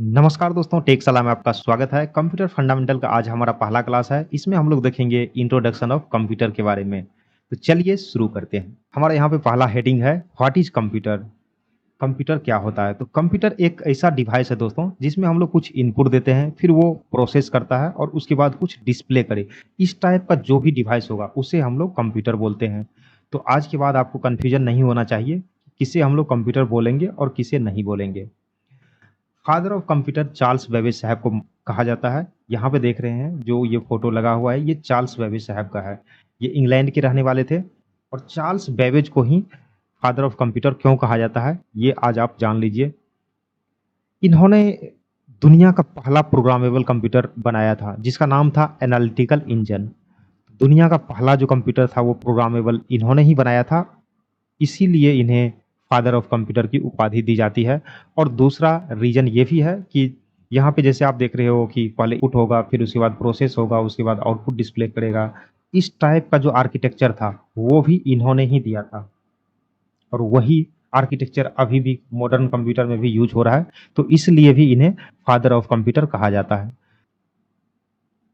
नमस्कार दोस्तों, टेक सलाह में आपका स्वागत है। कंप्यूटर फंडामेंटल का आज हमारा पहला क्लास है। इसमें हम लोग देखेंगे इंट्रोडक्शन ऑफ कंप्यूटर के बारे में। तो चलिए शुरू करते हैं। हमारा यहाँ पे पहला हेडिंग है व्हाट इज कंप्यूटर। कंप्यूटर क्या होता है? तो कंप्यूटर एक ऐसा डिवाइस है दोस्तों, जिसमें हम लोग कुछ इनपुट देते हैं, फिर वो प्रोसेस करता है और उसके बाद कुछ डिस्प्ले करे। इस टाइप का जो भी डिवाइस होगा उसे हम लोग कंप्यूटर बोलते हैं। तो आज के बाद आपको कन्फ्यूजन नहीं होना चाहिए, किसे हम लोग कंप्यूटर बोलेंगे और किसे नहीं बोलेंगे। Father of computer Charles Babbage साहब को कहा जाता है। यहाँ पे देख रहे हैं जो ये फोटो लगा हुआ है, ये चार्ल्स बेबेज साहब का है। ये इंग्लैंड के रहने वाले थे और चार्ल्स बेबेज को ही फादर ऑफ कंप्यूटर क्यों कहा जाता है, ये आज आप जान लीजिए। इन्होंने दुनिया का पहला प्रोग्रामेबल कंप्यूटर बनाया था, जिसका नाम था एनालिटिकल इंजन। दुनिया का पहला जो कंप्यूटर था वो प्रोग्रामेबल इन्होंने ही बनाया था, इसीलिए इन्हें फादर ऑफ कंप्यूटर की उपाधि दी जाती है। और दूसरा रीज़न ये भी है कि यहाँ पे जैसे आप देख रहे हो कि पहले इनपुट होगा, फिर उसके बाद प्रोसेस होगा, उसके बाद आउटपुट डिस्प्ले करेगा। इस टाइप का जो आर्किटेक्चर था वो भी इन्होंने ही दिया था और वही आर्किटेक्चर अभी भी मॉडर्न कंप्यूटर में भी यूज हो रहा है। तो इसलिए भी इन्हें फादर ऑफ कंप्यूटर कहा जाता है।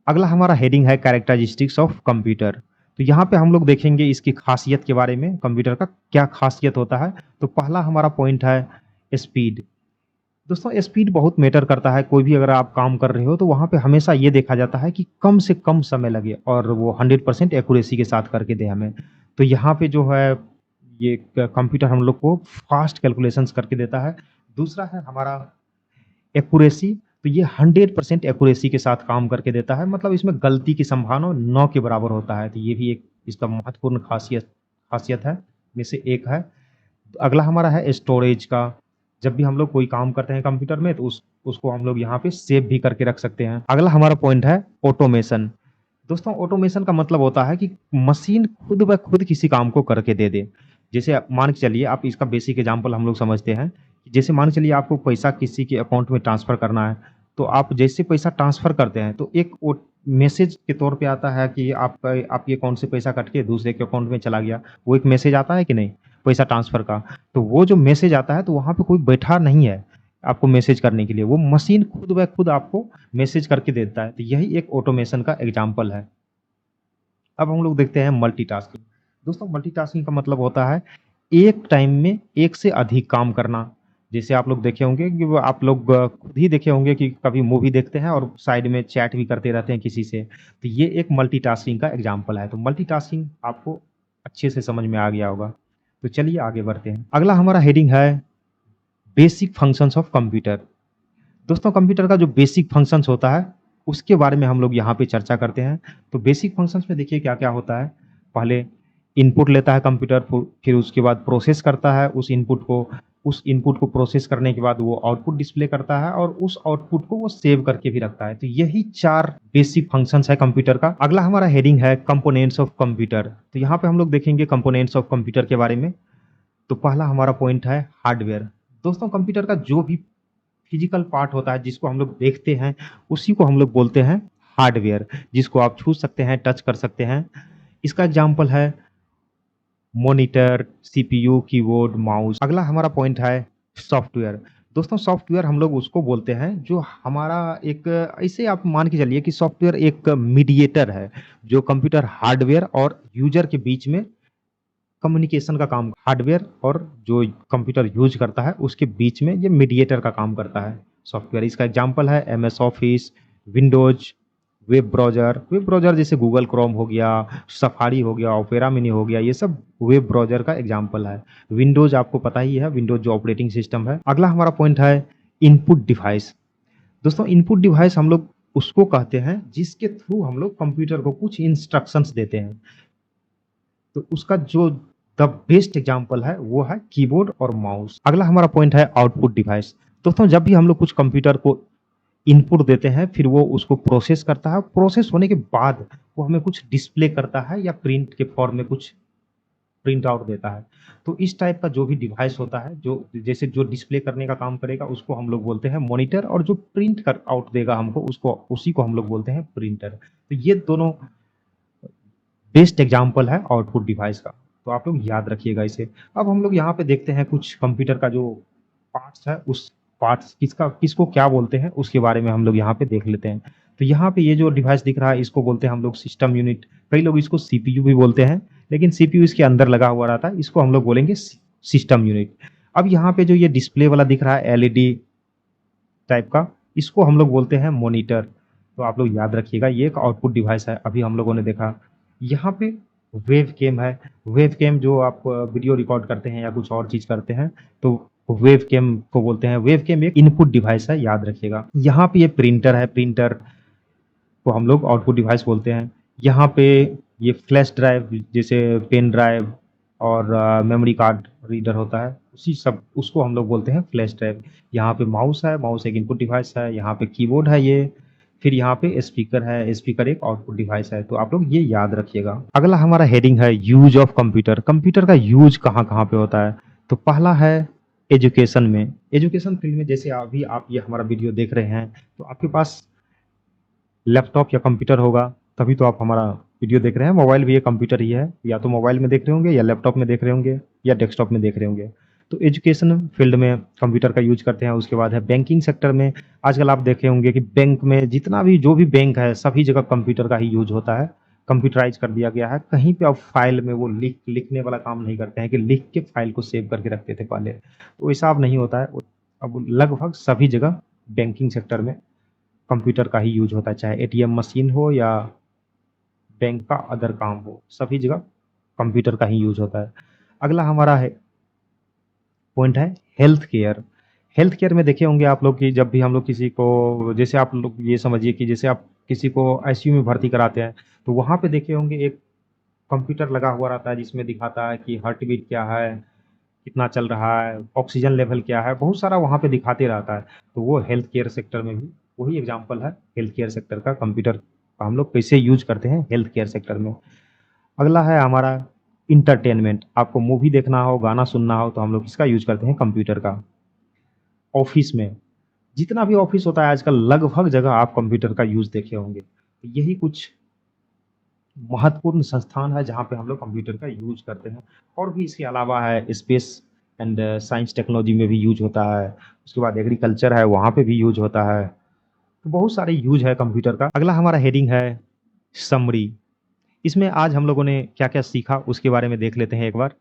अगला हमारा हेडिंग है कैरेक्टरिस्टिक्स ऑफ कंप्यूटर। तो यहाँ पे हम लोग देखेंगे इसकी खासियत के बारे में, कंप्यूटर का क्या खासियत होता है। तो पहला हमारा पॉइंट है स्पीड। दोस्तों स्पीड बहुत मैटर करता है। कोई भी अगर आप काम कर रहे हो तो वहाँ पे हमेशा ये देखा जाता है कि कम से कम समय लगे और वो 100% एक्यूरेसी के साथ करके दे हमें। तो यहाँ पे जो है ये कंप्यूटर हम लोग को फास्ट कैलकुलेशंस करके देता है। दूसरा है हमारा एक्यूरेसी। तो ये 100% एक्यूरेसी के साथ काम करके देता है, मतलब इसमें गलती की संभावना 9 के बराबर होता है। तो ये भी एक इसका महत्वपूर्ण खासियत खासियत है में से एक है। तो अगला हमारा है स्टोरेज का। जब भी हम लोग कोई काम करते हैं कंप्यूटर में तो उसको हम लोग यहाँ पे सेव भी करके रख सकते हैं। अगला हमारा पॉइंट है ऑटोमेशन। दोस्तों ऑटोमेशन का मतलब होता है कि मशीन खुद ब खुद किसी काम को करके दे दे। जैसे मान के चलिए, आप इसका बेसिक एग्जांपल हम लोग समझते हैं। जैसे मान के चलिए आपको पैसा किसी के अकाउंट में ट्रांसफ़र करना है, तो आप जैसे पैसा ट्रांसफ़र करते हैं तो एक ओ मैसेज के तौर पे आता है कि आपके अकाउंट से पैसा कट के दूसरे के अकाउंट में चला गया। वो एक मैसेज आता है कि नहीं, पैसा ट्रांसफ़र का। तो वो जो मैसेज आता है तो वहाँ पे कोई बैठा नहीं है आपको मैसेज करने के लिए, वो मशीन खुद ब खुद आपको मैसेज करके देता है। तो यही एक ऑटोमेशन का एग्जांपल है। अब हम लोग देखते हैं मल्टीटास्किंग। दोस्तों मल्टीटास्किंग का मतलब होता है एक टाइम में एक से अधिक काम करना। जैसे आप लोग देखे होंगे कि आप लोग खुद ही देखे होंगे कि कभी मूवी देखते हैं और साइड में चैट भी करते रहते हैं किसी से। तो ये एक मल्टीटास्किंग का एग्जांपल है। तो मल्टीटास्किंग आपको अच्छे से समझ में आ गया होगा। तो चलिए आगे बढ़ते हैं। अगला हमारा हेडिंग है बेसिक फंक्शंस ऑफ कंप्यूटर। दोस्तों कंप्यूटर का जो बेसिक फंक्शंस होता है उसके बारे में हम लोग यहाँ पे चर्चा करते हैं। तो बेसिक फंक्शंस में देखिए क्या क्या होता है। पहले इनपुट लेता है कंप्यूटर, फिर उसके बाद प्रोसेस करता है उस इनपुट को प्रोसेस करने के बाद वो आउटपुट डिस्प्ले करता है और उस आउटपुट को वो सेव करके भी रखता है। तो यही 4 बेसिक फंक्शंस है कंप्यूटर का। अगला हमारा हेडिंग है कंपोनेंट्स ऑफ कंप्यूटर। तो यहाँ पे हम लोग देखेंगे कंपोनेंट्स ऑफ कंप्यूटर के बारे में। तो पहला हमारा पॉइंट है हार्डवेयर। दोस्तों कंप्यूटर का जो भी फिजिकल पार्ट होता है जिसको हम लोग देखते हैं उसी को हम लोग बोलते हैं हार्डवेयर, जिसको आप छू सकते हैं, टच कर सकते हैं। इसका एग्जांपल है मॉनिटर, सीपीयू, कीबोर्ड, माउस। अगला हमारा पॉइंट है सॉफ्टवेयर। दोस्तों सॉफ्टवेयर हम लोग उसको बोलते हैं जो हमारा एक, ऐसे आप मान के चलिए कि सॉफ्टवेयर एक मीडिएटर है जो कंप्यूटर हार्डवेयर और यूजर के बीच में कम्युनिकेशन का काम, हार्डवेयर और जो कंप्यूटर यूज करता है उसके बीच में ये मीडिएटर का काम करता है सॉफ्टवेयर। इसका एग्जांपल है MS office, Windows, web browser जैसे गूगल क्रोम हो गया, सफारी हो गया, ओपेरा मिनी हो गया, ये सब वेब ब्राउज़र का एग्जांपल है। विंडोज आपको पता ही है, विंडोज जो ऑपरेटिंग सिस्टम है। अगला हमारा पॉइंट है इनपुट डिवाइस। दोस्तों इनपुट डिवाइस हम लोग उसको कहते हैं जिसके थ्रू हम लोग कंप्यूटर को कुछ इंस्ट्रक्शंस देते हैं। तो उसका जो द बेस्ट एग्जांपल है वो है कीबोर्ड और माउस। अगला हमारा पॉइंट है आउटपुट डिवाइस। दोस्तों जब भी हम लोग कुछ कंप्यूटर को इनपुट देते हैं फिर वो उसको प्रोसेस करता है, प्रोसेस होने के बाद वो हमें कुछ डिस्प्ले करता है या प्रिंट के फॉर्म में कुछ प्रिंट आउट देता है। तो इस टाइप का जो भी डिवाइस होता है, जो जैसे जो डिस्प्ले करने का काम करेगा उसको हम लोग बोलते हैं मॉनिटर, और जो प्रिंट कर आउट देगा हमको उसको उसी को हम लोग बोलते हैं प्रिंटर। तो ये दोनों बेस्ट एग्जांपल है आउटपुट डिवाइस का। तो आप लोग याद रखिएगा इसे। अब हम लोग यहाँ पे देखते हैं कुछ कंप्यूटर का जो पार्ट्स है पार्ट्स किसको क्या बोलते हैं उसके बारे में हम लोग यहाँ पे देख लेते हैं। तो यहाँ पे ये जो डिवाइस दिख रहा है इसको बोलते हैं हम लोग सिस्टम यूनिट, कई लोग इसको सीपीयू भी बोलते हैं, लेकिन सीपीयू इसके अंदर लगा हुआ रहता है, इसको हम लोग बोलेंगे सिस्टम यूनिट। अब यहाँ पे जो ये डिस्प्ले वाला दिख रहा है एलईडी टाइप का, इसको हम लोग बोलते हैं मॉनिटर। तो आप लोग याद रखिएगा ये एक आउटपुट डिवाइस है। अभी हम लोगों ने देखा यहाँ पे वेव कैम है, वेव कैम जो आप वीडियो रिकॉर्ड करते हैं या कुछ और चीज करते हैं तो वेव कैम को बोलते हैं। वेव कैम एक इनपुट डिवाइस है, याद रखिएगा। यहाँ पे ये प्रिंटर है, प्रिंटर को हम लोग आउटपुट डिवाइस बोलते हैं। यहाँ पे ये फ्लैश ड्राइव जैसे पेन ड्राइव और मेमोरी कार्ड रीडर होता है, उसी सब उसको हम लोग बोलते हैं फ्लैश ड्राइव। यहाँ पे माउस है, माउस एक इनपुट डिवाइस है। यहाँ पे कीबोर्ड है ये, फिर यहाँ पे स्पीकर है, स्पीकर एक आउटपुट डिवाइस है। तो आप लोग ये याद रखिएगा। अगला हमारा हेडिंग है यूज ऑफ कंप्यूटर। कंप्यूटर का यूज कहाँ कहाँ पे होता है। तो पहला है एजुकेशन में, एजुकेशन फील्ड में। जैसे अभी आप ये हमारा वीडियो देख रहे हैं तो आपके पास लैपटॉप या कंप्यूटर होगा, तभी तो आप हमारा वीडियो देख रहे हैं। मोबाइल भी एक कंप्यूटर ही है, या तो मोबाइल में देख रहे होंगे या लैपटॉप में देख रहे होंगे या डेस्कटॉप में देख रहे होंगे। तो एजुकेशन फील्ड में कंप्यूटर का यूज करते हैं। उसके बाद है बैंकिंग सेक्टर में। आजकल आप देखे होंगे कि बैंक में जितना भी जो भी बैंक है सभी जगह कंप्यूटर का ही यूज होता है, कंप्यूटराइज कर दिया गया है। कहीं पे अब फाइल में वो लिखने वाला काम नहीं करते हैं कि लिख के फाइल को सेव करके रखते थे पहले, तो ऐसा अब नहीं होता है। अब लगभग सभी जगह बैंकिंग सेक्टर में कंप्यूटर का ही यूज होता है, चाहे एटीएम मशीन हो या बैंक का अदर काम हो, सभी जगह कंप्यूटर का ही यूज होता है। अगला हमारा है पॉइंट है हेल्थ केयर। हेल्थ केयर में देखे होंगे आप लोग कि जब भी हम लोग किसी को, जैसे आप लोग ये समझिए कि जैसे आप किसी को आईसीयू में भर्ती कराते हैं तो वहाँ पे देखे होंगे एक कंप्यूटर लगा हुआ रहता है जिसमें दिखाता है कि हार्ट बीट क्या है, कितना चल रहा है, ऑक्सीजन लेवल क्या है, बहुत सारा वहाँ पे दिखाते रहता है। तो वो हेल्थ केयर सेक्टर में भी वही एग्जाम्पल है हेल्थ केयर सेक्टर का, कंप्यूटर का हम लोग कैसे यूज करते हैं हेल्थ केयर सेक्टर में। अगला है हमारा इंटरटेनमेंट। आपको मूवी देखना हो, गाना सुनना हो तो हम लोग इसका यूज करते हैं कंप्यूटर का। ऑफिस में जितना भी ऑफिस होता है आजकल लगभग जगह आप कंप्यूटर का यूज देखे होंगे। तो यही कुछ महत्वपूर्ण संस्थान है जहाँ पे हम लोग कंप्यूटर का यूज करते हैं। और भी इसके अलावा है स्पेस एंड साइंस टेक्नोलॉजी में भी यूज होता है। उसके बाद एग्रीकल्चर है, वहाँ पे भी यूज होता है। तो बहुत सारे यूज है कंप्यूटर का। अगला हमारा हेडिंग है समरी। इसमें आज हम लोगों ने क्या क्या सीखा उसके बारे में देख लेते हैं एक बार।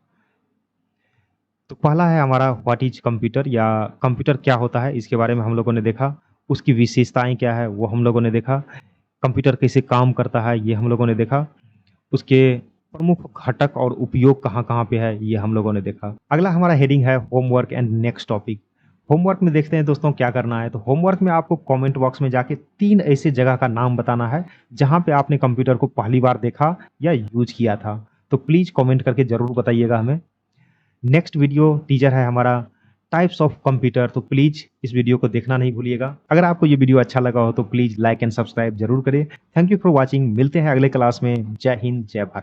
तो पहला है हमारा व्हाट इज कंप्यूटर, या कंप्यूटर क्या होता है, इसके बारे में हम लोगों ने देखा। उसकी विशेषताएं क्या है वो हम लोगों ने देखा। कंप्यूटर कैसे काम करता है ये हम लोगों ने देखा। उसके प्रमुख घटक और उपयोग कहाँ कहाँ पे है ये हम लोगों ने देखा। अगला हमारा हेडिंग है homework and next topic. Homework में देखते हैं दोस्तों क्या करना है। तो होमवर्क में आपको कमेंट बॉक्स में जाके 3 ऐसे जगह का नाम बताना है जहाँ पे आपने कंप्यूटर को पहली बार देखा या यूज किया था। तो प्लीज कमेंट करके जरूर बताइएगा हमें। नेक्स्ट वीडियो टीजर है हमारा टाइप्स ऑफ कंप्यूटर, तो प्लीज इस वीडियो को देखना नहीं भूलिएगा। अगर आपको ये वीडियो अच्छा लगा हो तो प्लीज लाइक एंड सब्सक्राइब जरूर करें। Thank you for watching. मिलते हैं अगले क्लास में। जय हिंद, जय भारत।